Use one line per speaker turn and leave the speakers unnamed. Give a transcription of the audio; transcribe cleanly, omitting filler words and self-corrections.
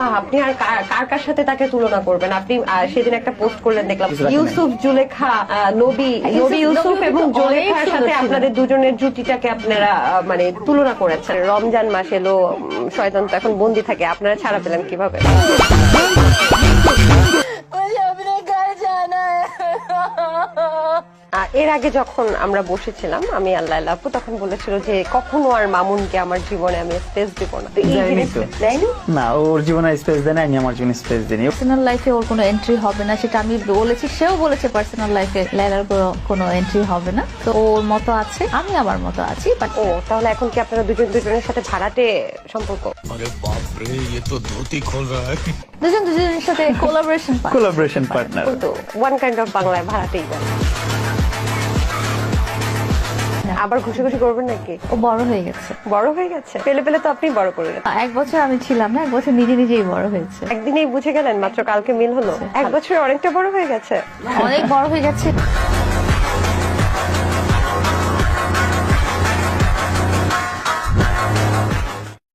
আপনি আর কার কার সাথে তাকে তুলনা করবেন? আপনি সেদিন একটা পোস্ট করলেন দেখলাম, ইউসুফ জুলেখা, নবী ইউসুফ এবং জুলেখার সাথে আপনাদের দুজনের জুটিটাকে আপনারা মানে তুলনা করেছেন। রমজান মাস এলো, শয়তান তো এখন বন্দি থাকে, আপনারা ছাড়া পেলেন কিভাবে? এর আগে যখন আমরা বসেছিলাম আমি আল্লাহ আপু, তখন বলেছিল যে কখনো আর মামুনকে আমার জীবনে আমি স্পেস দিব না।
না, ওর জীবনে স্পেস দেয় না, আমি আমার জীবনে স্পেস দিই।
পার্সোনাল লাইফে ওর কোনো এন্ট্রি হবে না, সেটা আমি বলেছি, সেও বলেছে পার্সোনাল লাইফে লাইলার কোনো এন্ট্রি হবে না। তো ওর মতো আছে, আমি আমার মতো আছি। বাট
ও তাহলে এখন কি আপনারা দুজনের সাথে ভাড়াটে সম্পর্ক?
अरे बाप रे, ये तो धोती खोल रहा है।
দুজনের সাথে
কোলাবোরেশন পার্টনার।
তো ওয়ান কাইন্ড অফ বাংলায় ভাড়াটেই বলে। আবার ঘুষি করবেন নাকি?
ও বড় হয়ে গেছে।
বড় হয়ে গেছে? পেলে তো আপনি বড় করে গেছেন।
1 বছর আমি ছিলাম না, 1 বছর নিজেই বড় হয়েছে।
একদিনেই বুঝে গেলেন? মাত্র কালকে মিল হলো? 1 বছরে অনেকটা বড় হয়ে গেছে।
অনেক বড় হয়ে গেছে।